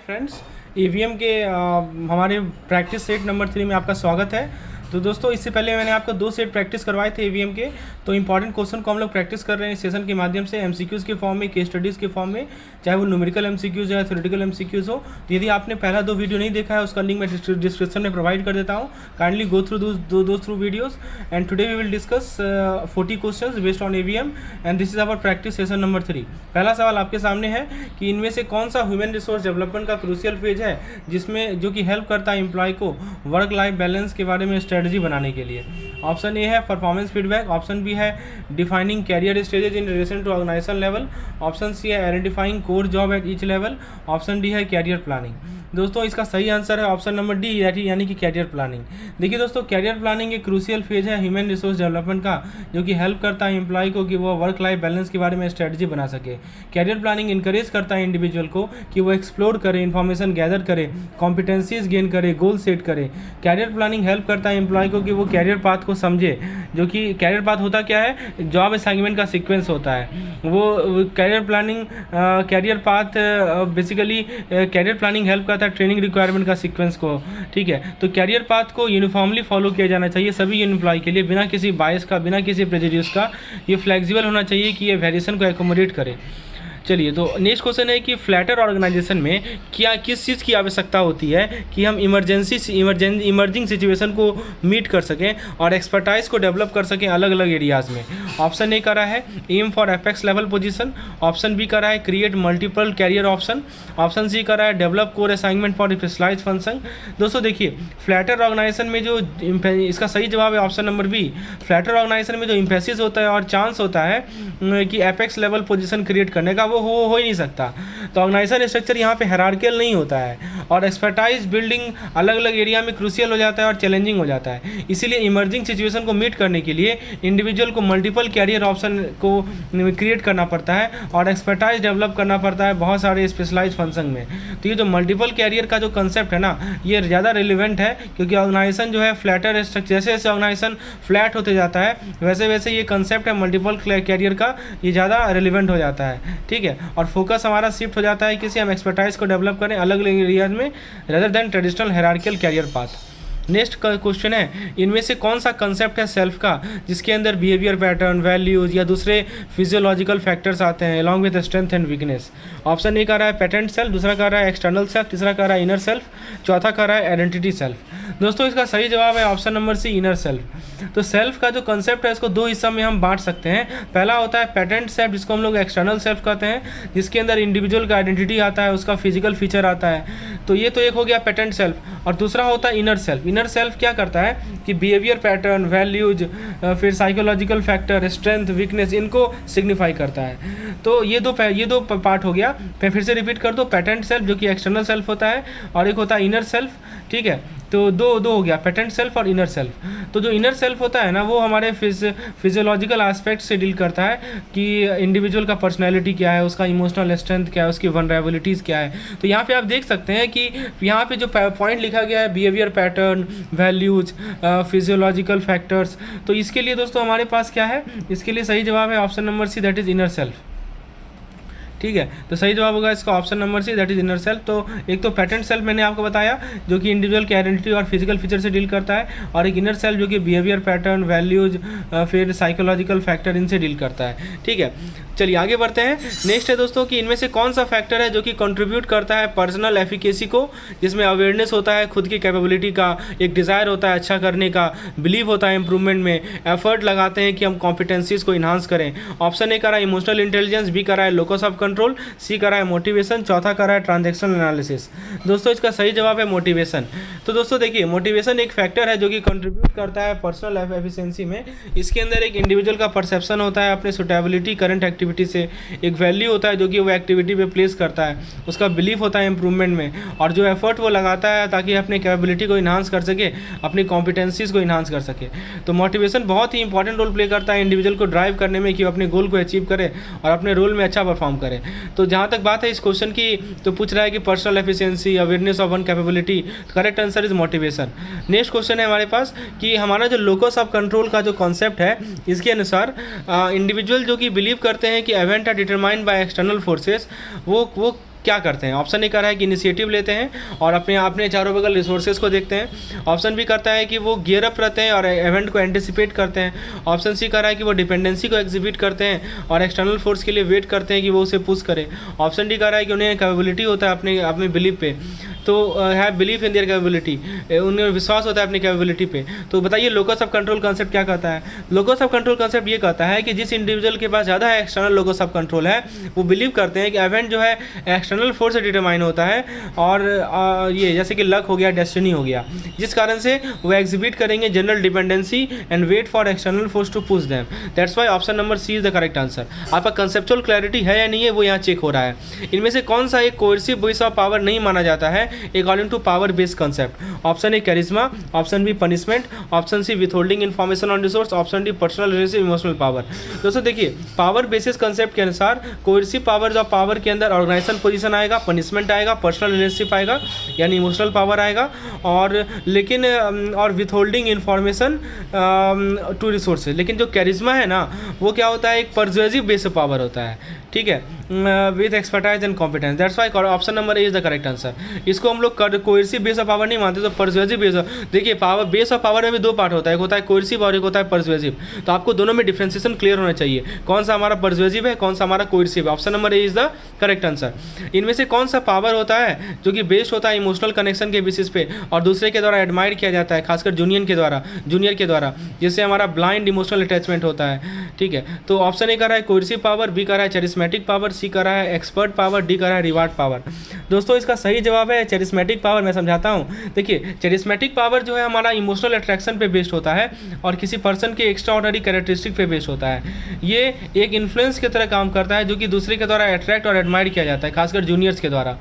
Friends, EVM के हमारे practice set number 3 में आपका स्वागत है। तो दोस्तों, इससे पहले मैंने आपको 2 सेट प्रैक्टिस करवाए थे ईवीएम के। तो इंपॉर्टेंट क्वेश्चन को हम लोग प्रैक्टिस कर रहे हैं इस सेशन के माध्यम से, एमसीक्यूज़ के फॉर्म में, केस स्टडीज़ के फॉर्म में, चाहे वो न्यूमेरिकल एमसीक्यूज़ या थ्योरेटिकल एमसीक्यूज़ हो। तो यदि आपने पहला 2 वीडियो नहीं देखा है, उसका लिंक मैं डिस्क्रिप्शन में प्रोवाइड कर देता हूँ। काइंडली गो थ्रू दो through videos and today we will discuss 40 question based on EVM and this is our practice session number 3। पहला सवाल आपके सामने है कि इनमें से कौन सा ह्यूमन रिसोर्स डेवलपमेंट का क्रूशियल फेज है जिसमें जो कि हेल्प करता है एम्प्लॉय को वर्क लाइफ बैलेंस के बारे में स्ट्रेटजी बनाने के लिए। ऑप्शन ए है परफॉर्मेंस फीडबैक, ऑप्शन बी है defining career stages in relation to organisation level, option C है identifying core job at each level, option D है कैरियर प्लानिंग। दोस्तों, इसका सही आंसर है ऑप्शन नंबर डी, यानी कि कैरियर प्लानिंग। देखिए दोस्तों, कैरियर प्लानिंग एक क्रूशियल फेज है ह्यूमन रिसोर्स डेवलपमेंट का, जो कि हेल्प करता है एम्प्लॉय को कि वो वर्क लाइफ बैलेंस के बारे में स्ट्रेटजी बना सके। कैरियर प्लानिंग इंकरेज करता है इंडिविजुअल को कि वो एक्सप्लोर करे, इन्फॉर्मेशन गैदर करे, कॉम्पिटेंसीज गेन करे, गोल सेट करे। कैरियर प्लानिंग हेल्प करता है एम्प्लॉय को कि वो कैरियर पाथ को समझे, जो कि कैरियर पाथ होता क्या है, जॉब असाइनमेंट का सीक्वेंस होता है। वो career planning career path basically career planning help करता है ट्रेनिंग रिक्वायरमेंट का सीक्वेंस को। ठीक है, तो कैरियर पाथ को यूनिफॉर्मली फॉलो किया जाना चाहिए सभी एम्प्लॉय के लिए, बिना किसी बायस का, बिना किसी प्रेजुडिस का। ये फ्लेक्सिबल होना चाहिए कि ये वेरिएशन को एकोमोडेट करे। चलिए, तो नेक्स्ट क्वेश्चन है कि फ्लैटर ऑर्गेनाइजेशन में क्या किस चीज़ की आवश्यकता होती है कि हम इमर्जिंग सिचुएशन को मीट कर सकें और एक्सपर्टाइज को डेवलप कर सकें अलग अलग एरियाज़ में। ऑप्शन ए का रहा है aim for apex level position, option B का रहा है create multiple career option, option C का रहा है develop core assignment for specialise function. दोस्तों देखिए, फ्लैटर ऑर्गेनाइजेशन में जो इसका सही जवाब है option number B. Flatter organisation में जो इम्फेसिस होता है और चांस होता है कि एपेक्स लेवल पोजीशन क्रिएट करने का, वो हो ही नहीं सकता। तो ऑर्गेनाइजेशन स्ट्रक्चर यहाँ पे हायरार्कियल नहीं होता है और एक्सपर्टाइज बिल्डिंग अलग अलग एरिया में क्रूशियल हो जाता है और चैलेंजिंग हो जाता है। इसीलिए इमर्जिंग सिचुएशन को मीट करने के लिए इंडिविजुअल को मल्टीपल कैरियर ऑप्शन को क्रिएट करना पड़ता है और एक्सपर्टाइज डेवलप करना पड़ता है बहुत सारे स्पेशलाइज फंक्शन में। तो ये जो मल्टीपल कैरियर का जो कंसेप्ट है ना, ये ज़्यादा रिलेवेंट है, क्योंकि ऑर्गेनाइजेशन जो है फ्लैटर स्ट्रक्चर, जैसे जैसे ऑर्गेनाइजेशन फ्लैट होते जाता है वैसे वैसे ये कंसेप्ट है मल्टीपल कैरियर का, ये ज़्यादा रिलेवेंट हो जाता है। ठीक है, और फोकस हमारा शिफ्ट हो जाता है किसी हम एक्सपर्टाइज को डेवलप करें अलग अलग एरियाज में rather than traditional hierarchical career path. Next question है, इनमें से कौन सा कंसेप्ट है सेल्फ का जिसके अंदर बिहेवियर पैटर्न, वैल्यूज़ या दूसरे फिजियोलॉजिकल फैक्टर्स आते हैं along with strength and weakness. Option A का रहा है पेटेंट सेल्फ, दूसरा का रहा है एक्सटर्नल सेल्फ, तीसरा का रहा है इनर सेल्फ, चौथा का रहा है आइडेंटिटी सेल्फ। दोस्तों, इसका सही जवाब है option number C, inner self. तो सेल्फ का जो कंसेप्ट है इसको 2 हिस्सा में हम बांट सकते हैं। पहला होता है पेटेंट सेल्फ, जिसको हम लोग एक्सटर्नल सेल्फ कहते हैं, जिसके अंदर इंडिविजुअल का आइडेंटिटी आता है, उसका फिजिकल फीचर आता है। तो ये तो एक हो गया पेटेंट सेल्फ। और दूसरा होता है इनर सेल्फ। इनर सेल्फ क्या करता है कि बिहेवियर पैटर्न, वैल्यूज, फिर साइकोलॉजिकल फैक्टर, स्ट्रेंथ, वीकनेस, इनको सिग्निफाई करता है। तो ये दो पार्ट हो गया। मैं फिर से रिपीट कर दो, पेटेंट सेल्फ जो कि एक्सटर्नल सेल्फ होता है और एक होता है इनर सेल्फ। ठीक है, तो दो हो गया, पेटेंट सेल्फ और इनर सेल्फ। तो जो इनर सेल्फ होता है ना, वो हमारे फिजियोलॉजिकल एस्पेक्ट से डील करता है कि इंडिविजुअल का पर्सनैलिटी क्या है, उसका इमोशनल स्ट्रेंथ क्या है, उसकी वनरेबिलिटीज़ क्या है। तो यहाँ पे आप देख सकते हैं कि यहाँ पे जो पॉइंट लिखा गया है behaviour pattern, values, physiological factors, तो इसके लिए दोस्तों हमारे पास क्या है, इसके लिए सही जवाब है option number C, that is inner self. ठीक है, तो सही जवाब होगा इसका option number C, that is inner self. तो एक तो पेटेंट सेल्फ मैंने आपको बताया जो कि इंडिविजुअल की आइडेंटिटी और फिजिकल फीचर से डील करता है, और एक इनर सेल्फ जो कि बिहेवियर पैटर्न, वैल्यूज, फिर साइकोलॉजिकल फैक्टर, इनसे डील करता है। ठीक है, चलिए आगे बढ़ते हैं। नेक्स्ट है दोस्तों कि इनमें से कौन सा फैक्टर है जो कि कंट्रीब्यूट करता है पर्सनल एफिकेसी को, जिसमें अवेयरनेस होता है खुद की कैपेबिलिटी का, एक डिज़ायर होता है अच्छा करने का, बिलीव होता है इंप्रूवमेंट में, एफर्ट लगाते हैं कि हम कॉम्पिटेंसीज को इन्हांस करें। ऑप्शन ए का रहा है इमोशनल इंटेलिजेंस, बी का रहा है लोकस ऑफ कंट्रोल, सी का रहा है मोटिवेशन, चौथा का रहा है ट्रांजैक्शनल एनालिसिस। दोस्तों, इसका सही जवाब है मोटिवेशन। तो दोस्तों देखिए, मोटिवेशन एक फैक्टर है जो कि कंट्रीब्यूट करता है पर्सनल एफिशिएंसी में। इसके अंदर एक इंडिविजुअल का परसेप्शन होता है अपने सुटेबिलिटी करंट एक्टिविटी से, एक वैल्यू होता है जो कि वो एक्टिविटी पे प्लेस करता है, उसका बिलीफ होता है इंप्रूवमेंट में, और जो एफर्ट वो लगाता है ताकि अपनी कैपेबिलिटी को इन्हांस कर सके, अपनी कॉम्पिटेंसीज को इन्हांस कर सके। तो मोटिवेशन बहुत ही इंपॉर्टेंट रोल प्ले करता है इंडिविजुअल को ड्राइव करने में कि वो अपने गोल को अचीव करे और अपने रोल में अच्छा परफॉर्म करे। तो जहाँ तक बात है इस क्वेश्चन की, तो पूछ रहा है कि personal efficiency, awareness of one capability, correct answer is motivation. Next question है हमारे पास कि हमारा जो लोकस ऑफ कंट्रोल का जो कॉन्सेप्ट है, इसके अनुसार इंडिविजुअल जो कि बिलीव करते हैं कि event are determined by external forces, वो क्या करते हैं। ऑप्शन ए कर रहा है कि इनिशिएटिव लेते हैं और अपने अपने चारों बगल रिसोर्सेज को देखते हैं। ऑप्शन बी करता है कि वो गियर अप रहते हैं और इवेंट को एंटिसिपेट करते हैं। ऑप्शन सी कर रहा है कि वो डिपेंडेंसी को एग्जिबिट करते हैं और एक्सटर्नल फोर्स के लिए वेट करते हैं कि वो उसे पुश करे। ऑप्शन डी कर रहा है कि उन्हें कैपेबिलिटी होता है अपने अपने बिलीफ पे, तो have belief in their capability, उन्हें विश्वास होता है अपनी कैपेबिलिटी पे। तो बताइए लोकस ऑफ कंट्रोल कॉन्सेप्ट क्या कहता है। लोकस ऑफ कंट्रोल कॉन्सेप्ट ये कहता है कि जिस इंडिविजुअल के पास ज़्यादा एक्सटर्नल लोकस ऑफ कंट्रोल है वो बिलीव करते हैं कि इवेंट जो है एक्सटर्नल फोर्स से डिटरमाइन होता है और ये जैसे कि लक हो गया, डेस्टिनी हो गया, जिस कारण से वो एग्जिबिट करेंगे general dependency and wait for external force to push them. That's why option number C is the correct answer. आपका कंसेप्चुअल क्लैरिटी है या नहीं है वो यहाँ चेक हो रहा है। इनमें से कौन सा एक कोर्सिव बेस ऑफ पावर नहीं माना जाता है according to power based concept. Option A charisma, option B punishment, option C विथहोल्डिंग information on resource, option D personal relationship emotional power. दोस्तों देखिए पावर बेसिस कंसेप्ट के अनुसार कोर्सिव पावर ऑफ पावर के अंदर ऑर्गेनाइजेशन पोजीशन आएगा, punishment आएगा, personal relationship आएगा यानी इमोशनल पावर आएगा, और लेकिन और विथहोल्डिंग इन्फॉर्मेशन टू रिसोर्सेज। लेकिन जो कैरिज्मा है ना वो क्या होता है, एक परसुएसिव बेस पावर होता है, ठीक है, with expertise and competence. That's why option number A is the correct answer. इसको हम लोग कोर्सिव बेस ऑफ पावर नहीं मानते, तो परसुएसिव बेस। देखिए पावर बेस ऑफ पावर में भी दो पार्ट होता है, एक होता है कोर्सिव और एक होता है परसुएसिव। तो आपको दोनों में डिफ्रेंसिएशन क्लियर होना चाहिए, कौन सा हमारा परसुएसिव है, कौन सा हमारा कोर्सिव है। Option number A is the correct answer. इनमें से कौन सा पावर होता है जो कि बेस्ड होता है इमोशनल कनेक्शन के बेसिस पे और दूसरे के द्वारा एडमायर किया जाता है, खासकर जूनियर के द्वारा, जिससे हमारा ब्लाइंड इमोशनल अटैचमेंट होता है, ठीक है। तो ऑप्शन ए कर रहा है कोर्सिव पावर, बी कर रहा है चेरिस्मेटिक पावर, सी कर रहा है एक्सपर्ट पावर, डी कर रहा है रिवार्ड पावर। दोस्तों इसका सही जवाब है चेरिस्मेटिक पावर। मैं समझाता हूँ, देखिए चेरिस्मेटिक पावर जो है हमारा इमोशनल अट्रैक्शन पे बेस्ड होता है और किसी पर्सन के एक्स्ट्रा ऑर्डिनरी कैरेक्टरिस्टिक पे बेस्ड होता है। ये एक इन्फ्लुएंस की तरह काम करता है जो कि दूसरे के द्वारा अट्रैक्ट और एडमायर किया जाता है, खासकर जूनियर्स के द्वारा।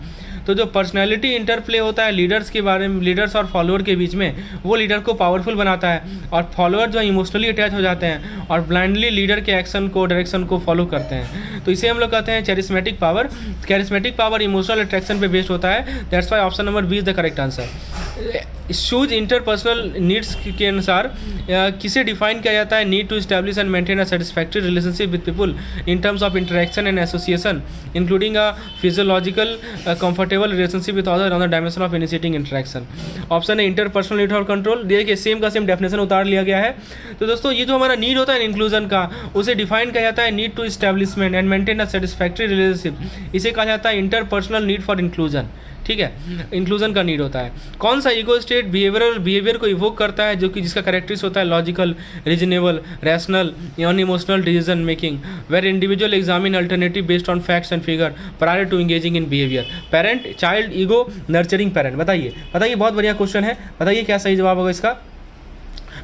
तो जो पर्सनैलिटी इंटरप्ले होता है लीडर्स के बारे में, लीडर्स और फॉलोअर के बीच में, वो लीडर को पावरफुल बनाता है और फॉलोअर जो है इमोशनली अटैच हो जाते हैं और ब्लाइंडली लीडर के एक्शन को, डायरेक्शन को फॉलो करते हैं। तो इसे हम लोग कहते हैं charismatic power. Charismatic power emotional attraction पे बेस्ड होता है। That's why option number B is the correct answer. शूज इंटरपर्सनल नीड्स के अनुसार किसे डिफाइन किया जाता है, need to establish and maintain a satisfactory relationship with people in terms of interaction and association including a physiological comfortable relationship with other on the dimension of initiating interaction. Option है interpersonal need और control. देखिए same का same definition उतार लिया गया है। तो दोस्तों ये जो हमारा नीड होता है इंक्लूजन का, उसे डिफाइन किया जाता है need to establishment and maintain a satisfactory relationship. इसे कहा जाता है इंटरपर्सनल नीड फॉर इंक्लूजन, ठीक है, इंक्लूजन का नीड होता है। कौन सा ईगो स्टेट बिहेवियर को इवोक करता है जो कि जिसका कैरेक्टरिस्ट होता है logical, reasonable, rational, non emotional decision making, where individual examine alternative based on facts and figure prior to engaging in behaviour. Parent, child, ego, nurturing parent. बताइए बहुत बढ़िया क्वेश्चन है, बताइए क्या सही जवाब होगा इसका।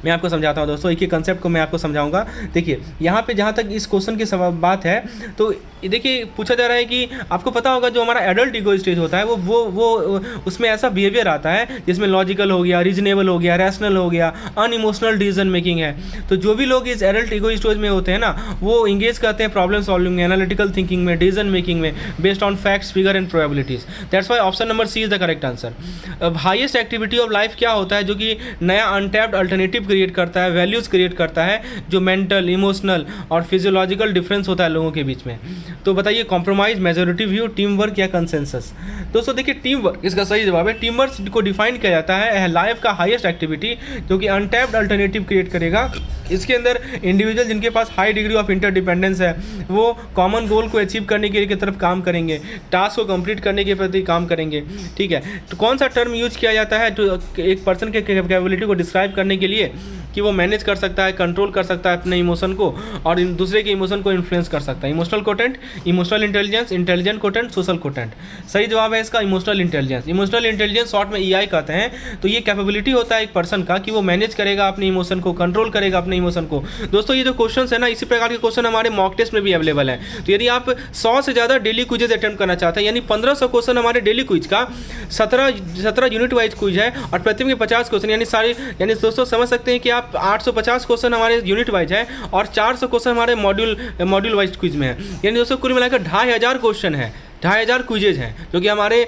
मैं आपको समझाता हूँ दोस्तों, एक ही कंसेप्ट को मैं आपको समझाऊंगा। देखिए यहाँ पे जहाँ तक इस क्वेश्चन की बात है, तो देखिए पूछा जा रहा है कि आपको पता होगा जो हमारा एडल्ट ईगो स्टेज होता है वो उसमें ऐसा बिहेवियर आता है जिसमें लॉजिकल हो गया, रीजनेबल हो गया, रैशनल हो गया, अनइमोशनल डिसीजन मेकिंग है। तो जो भी लोग इस एडल्ट ईगो स्टेज में होते हैं ना, वो इंगेज करते हैं प्रॉब्लम सॉल्विंग में, एनालिटिकल थिंकिंग में, डिसीजन मेकिंग में, based on facts, figure and probabilities. That's why option number C is the correct answer. अब हाईएस्ट एक्टिविटी ऑफ लाइफ क्या होता है जो कि नया अनटैप्ड अल्टरनेटिव क्रिएट करता है, वैल्यूज क्रिएट करता है, जो मेंटल, इमोशनल और फिजियोलॉजिकल डिफरेंस होता है लोगों के बीच में। तो बताइए compromise, majority view, team work या कंसेंसस। दोस्तों देखिए टीम वर्क इसका सही जवाब है। टीम वर्क को डिफाइन किया जाता है लाइफ का हाईएस्ट एक्टिविटी जो कि अनटैप्ड अल्टरनेटिव क्रिएट करेगा। इसके अंदर इंडिविजुअल जिनके पास हाई डिग्री ऑफ इंटरडिपेंडेंस है वो कॉमन गोल को अचीव करने की तरफ काम करेंगे, टास्क को कंप्लीट करने के प्रति काम करेंगे, ठीक है। तो कौन सा टर्म यूज किया जाता है तो एक पर्सन के कैपेबिलिटी को डिस्क्राइब करने के लिए कि वो मैनेज कर सकता है, कंट्रोल कर सकता है अपने इमोशन को और दूसरे के इमोशन को इन्फ्लुएंस कर सकता है। Emotional quotient, emotional intelligence, intelligent quotient, social quotient. सही जवाब है इसका emotional intelligence. Emotional intelligence short में EI कहते हैं। तो ये कैपेबिलिटी होता है एक पर्सन का कि वो मैनेज करेगा अपने इमोशन को, कंट्रोल करेगा अपने इमोशन को। दोस्तों ये जो क्वेश्चन है ना, इसी प्रकार के क्वेश्चन हमारे मॉक टेस्ट में भी अवेलेबल है। तो यदि आप 100 से ज़्यादा डेली क्विजेज अटेम्प्ट करना चाहते हैं, यानी 1500 क्वेश्चन हमारे डेली क्विज का, 17 यूनिट वाइज क्विज है और प्रति में 50 क्वेश्चन, यानी दोस्तों समझ सकते हैं कि आप 850 क्वेश्चन हमारे यूनिट वाइज है और 400 क्वेश्चन हमारे मॉड्यूल वाइज क्विज में है। यानी दोस्तों कुल मिलाकर 2500 क्वेश्चन है, 2500 क्विजेज हैं जो कि हमारे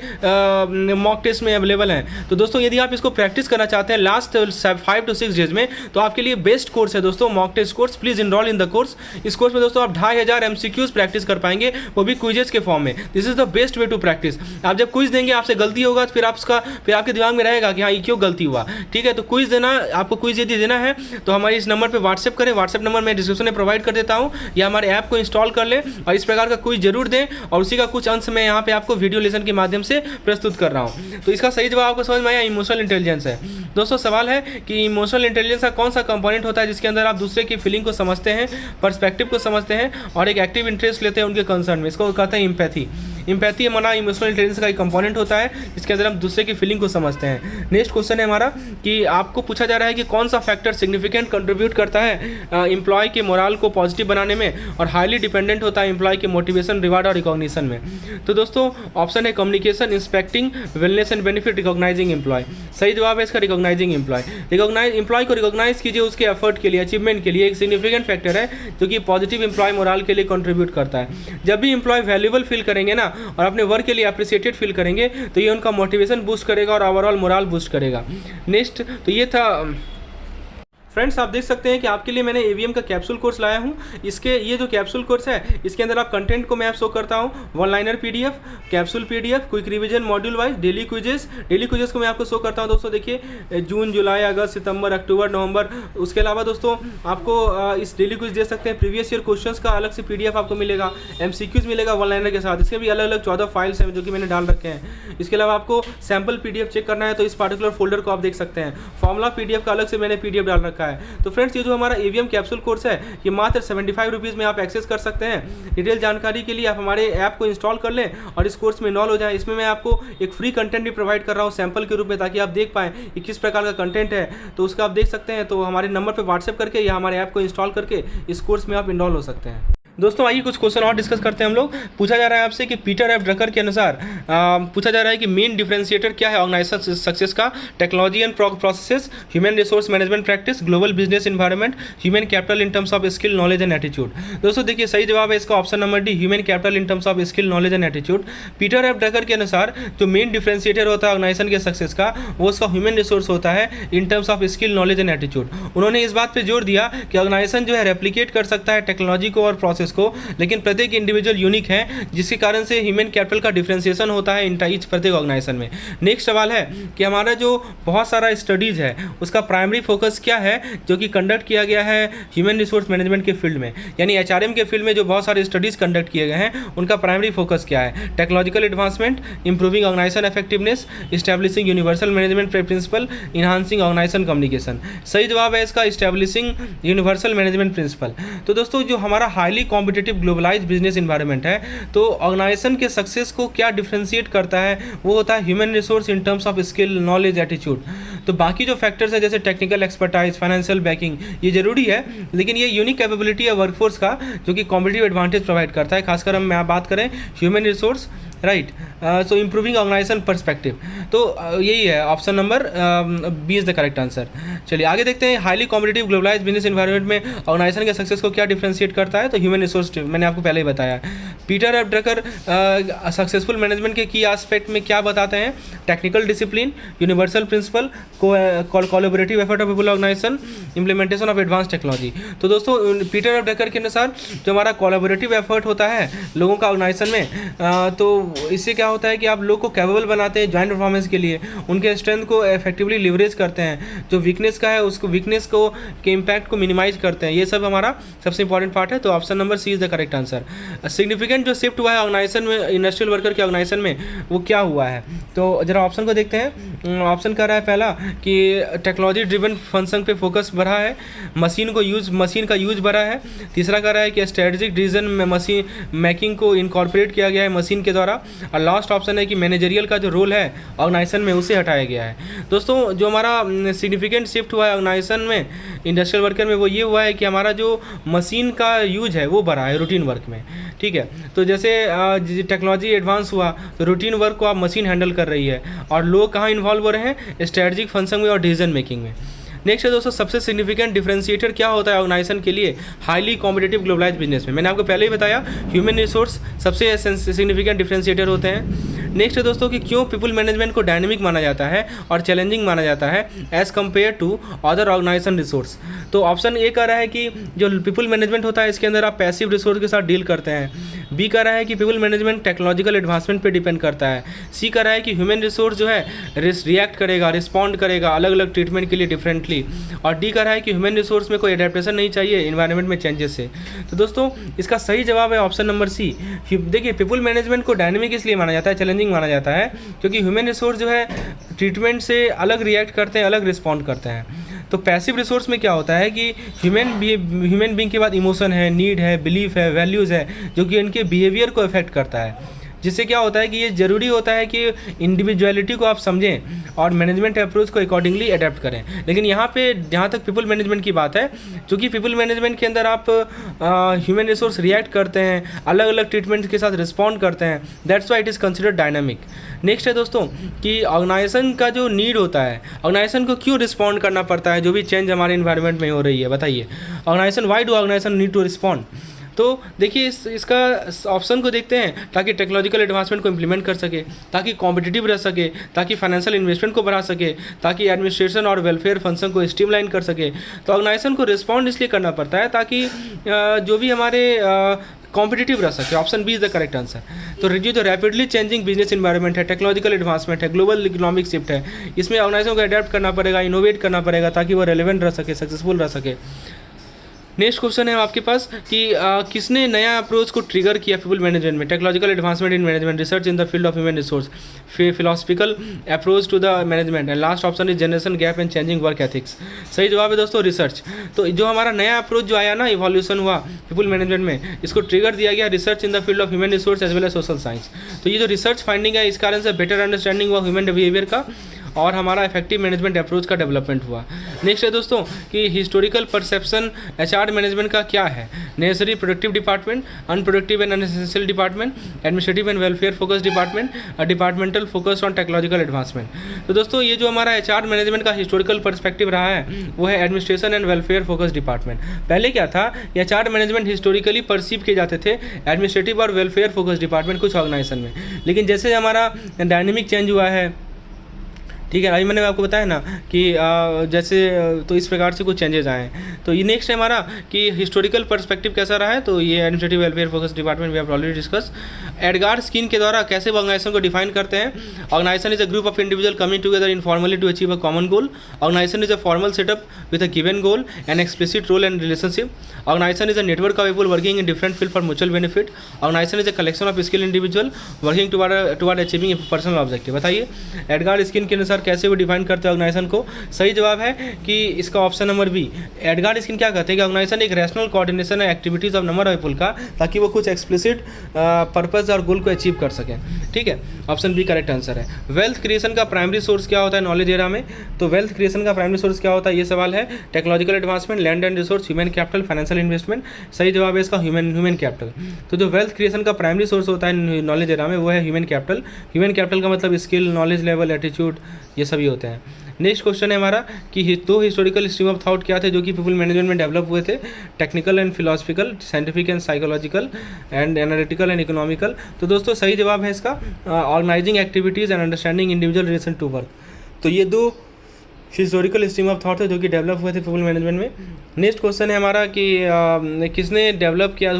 मॉक टेस्ट में अवेलेबल हैं। तो दोस्तों यदि आप इसको प्रैक्टिस करना चाहते हैं लास्ट 5 to 6 डेज में, तो आपके लिए बेस्ट कोर्स है दोस्तों mock test course. Please enrol in the course. इस कोर्स में दोस्तों आप 2500 MCQs प्रैक्टिस कर पाएंगे, वो भी क्विजेज के फॉर्म में। This is the best way to practise. आप जब क्विज देंगे आपसे गलती होगा तो फिर आपके दिमाग में रहेगा कि हाँ ये क्यों गलती हुआ। ठीक है, तो क्विज देना, आपको क्विज यदि देना है तो हमारे इस नंबर पर व्हाट्सएप करें। व्हाट्सएप नंबर मैं डिस्क्रिप्शन में प्रोवाइड कर देता हूँ, या हमारे ऐप को इंस्टॉल कर लें और इस प्रकार का क्विज जरूर दें, और उसी का कुछ अंश मैं यहाँ पे आपको वीडियो लेसन के माध्यम से प्रस्तुत कर रहा हूँ। तो इसका सही जवाब आपको समझ में आया, इमोशनल इंटेलिजेंस है। दोस्तों सवाल है कि इमोशनल इंटेलिजेंस का कौन सा कंपोनेंट होता है जिसके अंदर आप दूसरे की फीलिंग को समझते हैं, पर्सपेक्टिव को समझते हैं और एक एक्टिव इंटरेस्ट लेते हैं उनके कंसर्न में। इसको कहते हैं एम्पैथी। एम्पैथी हमारा इमोशनल इंटेलिजेंस का एक कंपोनेंट होता है जिसके अंदर हम दूसरे की फीलिंग को समझते हैं। नेक्स्ट क्वेश्चन है हमारा कि आपको पूछा जा रहा है कि कौन सा फैक्टर सिग्निफिकेंट कंट्रीब्यूट करता है एम्प्लॉय के मोरल को पॉजिटिव बनाने में और हाईली डिपेंडेंट होता है एम्प्लॉय के मोटिवेशन, रिवार्ड और रिकॉग्निशन में। तो दोस्तों ऑप्शन है communication, inspecting, wellness and benefit, recognising employ. सही जवाब है इसका रिकॉग्नाइजिंग एम्प्लॉय। एम्प्लॉय को रिकॉग्नाइज कीजिए उसके एफर्ट के लिए, अचीवमेंट के लिए। एक सिग्निफिकेंट फैक्टर है जो कि पॉजिटिव एम्प्लॉय मोरल के लिए कंट्रीब्यूट करता है। जब भी एम्प्लॉय वैल्यूएबल फील करेंगे ना और अपने वर्क के लिए अप्रिशिएटेड फील करेंगे तो ये उनका मोटिवेशन बूस्ट करेगा और ओवरऑल मोरल बूस्ट करेगा। नेक्स्ट, तो ये था फ्रेंड्स। आप देख सकते हैं कि आपके लिए मैंने AVM का कैप्सूल कोर्स लाया हूं। ये जो कैप्सूल कोर्स है इसके अंदर आप कंटेंट को मैं आप शो करता हूं, one liner PDF, capsule PDF, quick revision module wise, daily quizzes को मैं आपको शो करता हूं। दोस्तों देखिए जून, जुलाई, अगस्त, सितंबर, अक्टूबर, नवंबर। उसके अलावा दोस्तों आपको इस डेली क्विज दे सकते हैं। प्रीवियस ईयर क्वेश्चंस का अलग से PDF आपको मिलेगा, MCQs मिलेगा वन लाइनर के साथ। इसके भी अलग अलग 14 फाइल्स हैं जो कि मैंने डाल रखे हैं। इसके अलावा आपको सैम्पल PDF चेक करना है तो इस पार्टिकुलर फोल्डर को आप देख सकते हैं। फॉर्मूला PDF का अलग से मैंने PDF डाल रखा है। तो फ्रेंड्स ये जो हमारा AVM कैप्सूल कोर्स है ये मात्र 75 रुपीज़ में आप एक्सेस कर सकते हैं। डिटेल जानकारी के लिए आप हमारे ऐप को इंस्टॉल कर लें और इस कोर्स में इन्वॉल्व हो जाएं। इसमें मैं आपको एक फ्री कंटेंट भी प्रोवाइड कर रहा हूँ सैंपल के रूप में, ताकि आप देख पाएँ कि किस प्रकार का कंटेंट है। तो उसका आप देख सकते हैं। तो हमारे नंबर पर व्हाट्सएप करके या हमारे ऐप को इंस्टॉल करके इस कोर्स में आप इनरोल हो सकते हैं। दोस्तों आइए कुछ क्वेश्चन और डिस्कस करते हैं हम लोग। पूछा जा रहा है आपसे कि पीटर एफ ड्रकर के अनुसार पूछा जा रहा है कि मेन डिफरेंशिएटर क्या है ऑर्गेनाइजेशन सक्सेस का? Technology and processes, human resource management practice, global business environment, human capital in terms of skill, knowledge and attitude. दोस्तों देखिए सही जवाब है इसका option number D, human capital in terms of skill, knowledge and attitude. Peter F Drucker के अनुसार जो main differentiator होता है ऑर्गेनाइजेशन के सक्सेस का वो उसका ह्यूमन रिसोर्स होता है इन terms of skill, knowledge and attitude. उन्होंने इस बात पर जोर दिया कि ऑर्गेनाइजेशन जो है रेप्लिकेट कर सकता है टेक्नोलॉजी को और प्रोसेस को, लेकिन प्रत्येक इंडिविजुअल यूनिक है, जिसके कारण से ह्यूमन कैपिटल का डिफरेंशिएशन होता है इन प्रत्येक ऑर्गेनाइजेशन में। नेक्स्ट सवाल है कि हमारा जो बहुत सारा स्टडीज़ है उसका प्राइमरी फोकस क्या है जो कि कंडक्ट किया गया है ह्यूमन रिसोर्स मैनेजमेंट के फील्ड में, यानी HRM के फील्ड में जो बहुत सारे स्टडीज़ कंडक्ट किए गए हैं उनका प्राइमरी फोकस क्या है? Technological advancement, improving organisation effectiveness, establishing universal management principle, enhancing organisation communication. सही जवाब है इसका इस्टेब्लिशिंग यूनिवर्सल मैनेजमेंट प्रिंसिपल। तो दोस्तों जो हमारा highly competitive globalised business environment है, तो ऑर्गेनाइजेशन के सक्सेस को क्या डिफरेंशिएट करता है? वो होता है human resource in terms of skill, knowledge, attitude. तो बाकी जो फैक्टर्स है जैसे टेक्निकल एक्सपर्टाइज, फाइनेंशियल बैकिंग, ये जरूरी है, लेकिन ये यूनिक कैपेबिलिटी है वर्कफोर्स का जो कि कॉम्पिटिटिव एडवांटेज प्रोवाइड करता है। खासकर हम बात करें human resource, right. So improving organisation perspective, तो यही है option number B is the correct answer. चलिए आगे देखते हैं। Highly competitive globalised business environment में ऑर्गेनाइजेशन के सक्सेस को क्या डिफरेंशिएट करता है? तो ह्यूमन रिसोर्स, मैंने आपको पहले ही बताया। Peter F Drucker successful management के की एस्पेक्ट में क्या बताते हैं? Technical discipline, universal principle, collaborative effort of people organisation, implementation of advance technology. तो दोस्तों पीटर एफ ड्रकर के अनुसार जो हमारा कोलैबोरेटिव एफर्ट होता है लोगों का ऑर्गेनाइजेशन में, तो इससे क्या होता है कि आप लोग को कैपेबल बनाते हैं जॉइंट परफॉर्मेंस के लिए, उनके स्ट्रेंथ को इफेक्टिवली लिवरेज करते हैं, जो वीकनेस का है उसको वीकनेस को के इम्पैक्ट को मिनिमाइज करते हैं। ये सब हमारा सबसे इंपॉर्टेंट पार्ट है। तो option number C is the correct answer. Significant जो शिफ्ट हुआ है ऑर्गेनाइजेशन में, इंडस्ट्रियल वर्कर के ऑर्गेनाइजेशन में, वो क्या हुआ है? तो जरा ऑप्शन को देखते हैं। ऑप्शन कह रहा है पहला कि टेक्नोलॉजी ड्रिवन फंक्शन पे फोकस बढ़ा है, मशीन का यूज बढ़ा है। तीसरा कह रहा है कि स्ट्रेटेजिक डिसीजन में मशीन मेकिंग को इनकॉर्पोरेट किया गया है मशीन के द्वारा। और लास्ट ऑप्शन है कि मैनेजरियल का जो रोल है ऑर्गेनाइजेशन में उसे हटाया गया है। दोस्तों जो हमारा सिग्निफिकेंट शिफ्ट हुआ है ऑर्गेनाइजेशन में इंडस्ट्रियल वर्कर में, वो ये हुआ है कि हमारा जो मशीन का यूज है वो बढ़ा है रूटीन वर्क में। ठीक है, तो जैसे टेक्नोलॉजी एडवांस हुआ तो रूटीन वर्क को आप मशीन हैंडल कर रही है, और लोग कहाँ इन्वॉल्व हो रहे हैं? स्ट्रेटजिक फंक्शन में और डिसीजन मेकिंग में। नेक्स्ट है दोस्तों, सबसे सिग्निफिकेंट डिफरेंशिएटर क्या होता है ऑर्गेनाइजेशन के लिए हाईली कॉम्पिटिटिव ग्लोबलाइज्ड बिजनेस में। मैंने आपको पहले ही बताया ह्यूमन रिसोर्स सबसे सिग्निफिकेंट डिफरेंशिएटर होते हैं। नेक्स्ट है दोस्तों कि क्यों पीपल मैनेजमेंट को डायनेमिक माना जाता है और चैलेंजिंग माना जाता है as compare to other organisation resource. तो ऑप्शन ए कह रहा है कि जो पीपल मैनेजमेंट होता है इसके अंदर आप पैसिव रिसोर्स के साथ डील करते हैं। बी कह रहा है कि पीपल मैनेजमेंट टेक्नोलॉजिकल एडवांसमेंट पे डिपेंड करता है। सी कह रहा है कि ह्यूमन रिसोर्स जो है रिएक्ट करेगा, रिस्पॉन्ड करेगा अलग अलग ट्रीटमेंट के लिए डिफरेंटली। और डी कह रहा है कि ह्यूमन रिसोर्स में कोई एडेप्टेशन नहीं चाहिए इन्वायरमेंट में चेंजेस से। तो दोस्तों इसका सही जवाब है ऑप्शन नंबर सी। देखिए पीपल मैनेजमेंट को डायनेमिक इसलिए माना जाता है, चैलेंजिंग माना जाता है, क्योंकि ह्यूमन रिसोर्स जो है ट्रीटमेंट से अलग रिएक्ट करते हैं, अलग रिस्पॉन्ड करते हैं। तो पैसिव रिसोर्स में क्या होता है कि ह्यूमन बीइंग के बाद इमोशन है, नीड है, बिलीफ है, वैल्यूज़ है, जो कि उनके बिहेवियर को इफेक्ट करता है। जिससे क्या होता है कि ये ज़रूरी होता है कि इंडिविजुअलिटी को आप समझें और मैनेजमेंट अप्रोच को अकॉर्डिंगली अडेप्ट करें। लेकिन यहाँ पे जहाँ तक पीपल मैनेजमेंट की बात है, चूँकि पीपल मैनेजमेंट के अंदर आप ह्यूमन रिसोर्स रिएक्ट करते हैं, अलग अलग ट्रीटमेंट के साथ रिस्पॉन्ड करते हैं, that's why it is considered dynamic. Next है दोस्तों कि ऑर्गेनाइजेशन का जो नीड होता है, ऑर्गेनाइजेशन को क्यों रिस्पॉन्ड करना पड़ता है जो भी चेंज हमारे इन्वायरमेंट में हो रही है, बताइए organisation why do organisation need to respond. तो देखिए इसका ऑप्शन को देखते हैं, ताकि टेक्नोलॉजिकल एडवांसमेंट को इम्प्लीमेंट कर सके, ताकि कॉम्पिटिटिव रह सके, ताकि फाइनेंशियल इन्वेस्टमेंट को बढ़ा सके, ताकि एडमिनिस्ट्रेशन और वेलफेयर फंक्शन को स्ट्रीमलाइन कर सके। तो ऑर्गेनाइजेशन को रिस्पॉन्ड इसलिए करना पड़ता है ताकि जो भी हमारे कॉम्पिटिटिव रह सके। Option B is the correct answer. तो जो रैपिडली चेंजिंग बिजनेस इन्वायरमेंट है, टेक्नोलॉजिकल एडवांसमेंट है, ग्लोबल इकोनॉमिक शिफ्ट है, इसमें ऑर्गेनाइजेशन को अडेप्ट करना पड़ेगा, इनोवेट करना पड़ेगा ताकि वो रेलेवेंट रह सके, सक्सेसफुल रह सके। नेक्स्ट क्वेश्चन है आपके पास कि किसने नया अप्रोच को ट्रिगर किया पीपल मैनेजमेंट में, technological advancement in management, research in the field of human resource, philosophical approach to the management, and last option is generation gap and changing work ethics. सही जवाब है दोस्तों रिसर्च। तो जो हमारा नया अप्रोच जो आया ना, इवोल्यूशन हुआ पीपल मैनेजमेंट में, इसको ट्रिगर दिया गया research in the field of human resource as well as social science. तो ये जो रिसर्च फाइंडिंग है, इस कारण से बेटर अंडरस्टैंडिंग हुआ ह्यूमन बिहेवियर का और हमारा इफेक्टिव मैनेजमेंट अप्रोच का डेवलपमेंट हुआ। नेक्स्ट है दोस्तों कि हिस्टोरिकल परसेप्शन एचआर मैनेजमेंट का क्या है, necessary productive department, unproductive and unessential department, administrative and welfare focus department, departmental focus on technological advancement. तो दोस्तों ये जो हमारा एचआर मैनेजमेंट का हिस्टोरिकल पर्सपेक्टिव रहा है वो है administration and welfare focus department. पहले क्या था, एचआर मैनेजमेंट हिस्टोरिकली परसीव किए जाते थे एडमिनिस्ट्रेटिव और वेलफेयर फोकस डिपार्टमेंट कुछ ऑर्गेनाइजेशन में, लेकिन जैसे हमारा डायनेमिक चेंज हुआ है, ठीक है, अभी मैंने आपको बताया ना कि जैसे तो इस प्रकार से कुछ चेंजेस आए हैं। तो ये नेक्स्ट है हमारा कि हिस्टोरिकल पर्सपेक्टिव कैसा रहा है, तो ये administrative welfare focus department we have already discuss. Edgar Schein के द्वारा कैसे ऑर्गेनाइजेशन को डिफाइन करते हैं, organisation is a group of individual coming together informally to achieve a common goal, organisation is a formal setup with a given goal and explicit role and relationship, organisation is a network of people working in different field for mutual benefit, organisation is a collection of skill individual working toward achieving A personal objective. बताइए Edgar Schein के अनुसार कैसे वो define करते हैं organisation को। सही जवाब है कि इसका option number B. Edgar Schein क्या कहते हैं कि ऑर्गेनाइजेशन एक रैशनल कोऑर्डिनेशन है activities of number of people का, ताकि वो कुछ एक्सप्लिसिट पर्पस और गोल को अचीव कर सकें। ठीक है, ऑप्शन बी करेक्ट आंसर है। वेल्थ क्रिएशन का प्राइमरी सोर्स क्या होता है नॉलेज एरा में, तो वेल्थ क्रिएशन का प्राइमरी सोर्स क्या होता है, ये सवाल है। Technological advancement, land and resource, human capital, financial investment. सही जवाब है इसका ह्यूमन कैपिटल। तो जो वेल्थ क्रिएशन का प्राइमरी सोर्स होता है नॉलेज एरा में वो है ह्यूमन कैपिटल। ह्यूमन कैपिटल का मतलब स्किल, नॉलेज लेवल, एटीट्यूड, ये सभी होते हैं। नेक्स्ट क्वेश्चन है हमारा कि दो हिस्टोरिकल स्ट्रीम ऑफ थॉट क्या थे जो कि पीपल मैनेजमेंट में डेवलप हुए थे, technical and philosophical, scientific and psychological, and analytical and economical. तो दोस्तों सही जवाब है इसका organising activities and understanding individual relation to work. तो ये दो हिस्टोरिकल स्ट्रीम ऑफ थॉट है जो कि डेवलप हुए थे पीपल मैनेजमेंट में। नेक्स्ट क्वेश्चन है हमारा कि किसने डेवलप किया,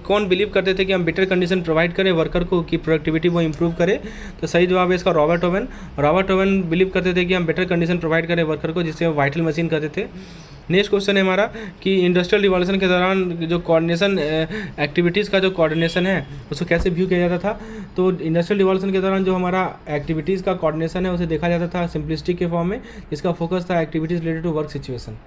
कौन बिलीव करते थे कि हम बेटर कंडीशन प्रोवाइड करें वर्कर को कि प्रोडक्टिविटी वो इंप्रूव करे। तो सही जवाब है इसका Robert oven. Robert oven believe करते थे कि हम बेटर कंडीशन प्रोवाइड करें वर्कर को, जिससे वो वाइटल मशीन करते थे। नेक्स्ट क्वेश्चन है हमारा कि इंडस्ट्रियल रिवॉल्यूशन के दौरान जो कोऑर्डिनेशन एक्टिविटीज़ का जो कोऑर्डिनेशन है उसको कैसे व्यू किया जाता था। तो इंडस्ट्रियल रिवॉल्यूशन के दौरान जो हमारा एक्टिविटीज़ का कोऑर्डिनेशन है उसे देखा जाता था सिंपलिस्टिक के फॉर्म में, जिसका फोकस था activities related to work situation.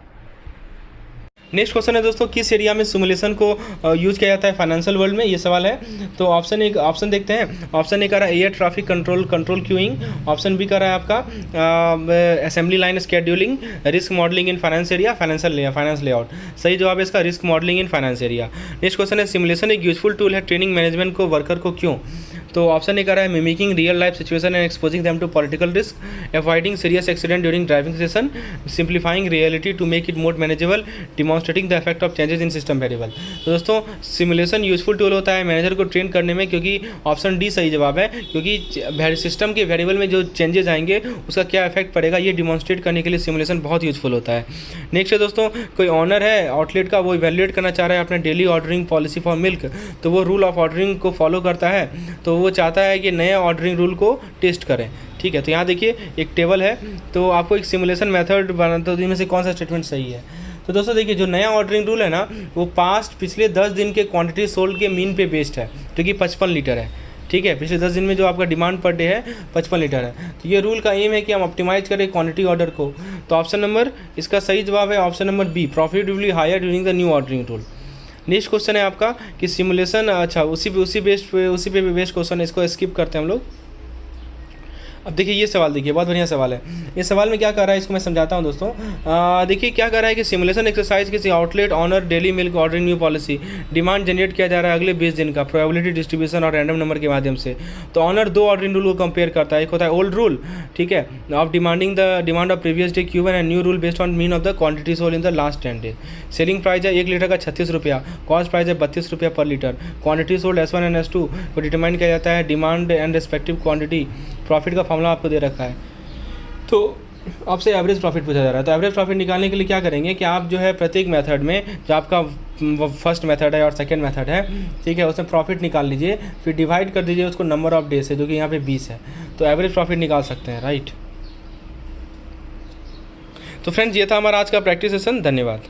Next question है दोस्तों किस एरिया में सिमुलेशन को यूज़ किया जाता है फाइनेंशियल वर्ल्ड में, ये सवाल है। तो ऑप्शन देखते हैं। ऑप्शन ए का रहा है air traffic control queuing, option B का रहा है आपका assembly line scheduling, risk modelling in finance area, finance layout. सही जवाब है इसका risk modelling in finance area. Next question है सिमुलेशन एक यूजफुल टूल है ट्रेनिंग मैनेजमेंट को वर्कर को क्यों। तो ऑप्शन ए कह रहा है mimicking real life situation and exposing them to political risk, avoiding serious accident during driving session, simplifying reality to make it more manageable, demonstrating the effect of changes in system variable. तो दोस्तों simulation useful tool होता है manager को train करने में, क्योंकि option D सही जवाब है, क्योंकि सिस्टम के वेरिएबल में जो चेंजेस आएंगे उसका क्या इफेक्ट पड़ेगा ये डिमॉन्स्ट्रेट करने के लिए सिमुलेशन बहुत यूजफुल होता है। नेक्स्ट है दोस्तों, कोई ऑनर है आउटलेट का, वो इवैल्यूएट करना चाह रहा है अपने daily ordering policy for milk, तो वो रूल ऑफ ऑर्डरिंग को फॉलो करता है, तो वो चाहता है कि नए ऑर्डरिंग रूल को टेस्ट करें। ठीक है, तो यहाँ देखिए एक टेबल है, तो आपको एक सिमुलेशन मेथड बनाना, तो इनमें से कौन सा स्टेटमेंट सही है। तो दोस्तों देखिए जो नया ऑर्डरिंग रूल है ना, वो पिछले 10 दिन के क्वांटिटी सोल्ड के मीन पे बेस्ड है, जो कि 55 लीटर है। ठीक है, पिछले 10 दिन में जो आपका डिमांड पर डे है 55 लीटर है। तो ये रूल का एम है कि हम ऑप्टिमाइज करें क्वांटिटी ऑर्डर को। तो ऑप्शन नंबर इसका सही जवाब है option number B, profitably higher during the new ordering rule. Next question है आपका कि सिमुलेशन, अच्छा उसी पे बेस्ड क्वेश्चन है, इसको स्किप करते हैं हम लोग। अब देखिए ये सवाल, देखिए बहुत बढ़िया सवाल है। इस सवाल में क्या कर रहा है इसको मैं समझाता हूँ दोस्तों। देखिए क्या कर रहा है कि सिमुलेशन एक्सरसाइज किसी outlet owner daily milk ordering new policy, demand generate किया जा रहा है अगले 20 दिन का, प्रोबेबिलिटी डिस्ट्रीब्यूशन और रैंडम नंबर के माध्यम से। तो ऑनर 2 ऑर्डरिंग रूल को कंपेयर करता है, एक होता है ओल्ड रूल, ठीक है, of demanding the demand of previous day Q1 and new rule based on mean of the quantity sold in the last 10 days. Selling price है 1 लीटर का 36 रुपया, कॉस्ट प्राइस है 32 रुपया पर litre, quantity sold S1 and S2 को determine किया जाता है demand and respective quantity. Profit का फॉर्मूला आपको दे रखा है, तो आपसे एवरेज प्रॉफिट पूछा जा रहा है। तो एवरेज प्रॉफिट निकालने के लिए क्या करेंगे कि आप जो है प्रत्येक मेथड में, जो आपका फर्स्ट मेथड है और सेकंड मेथड है, ठीक है, उसमें प्रॉफिट निकाल लीजिए, फिर डिवाइड कर दीजिए उसको नंबर ऑफ डेज से, जो कि यहाँ पे 20 है, तो एवरेज प्रॉफिट निकाल सकते हैं, राइट। तो फ्रेंड्स ये था हमारा आज का प्रैक्टिस सेशन, धन्यवाद।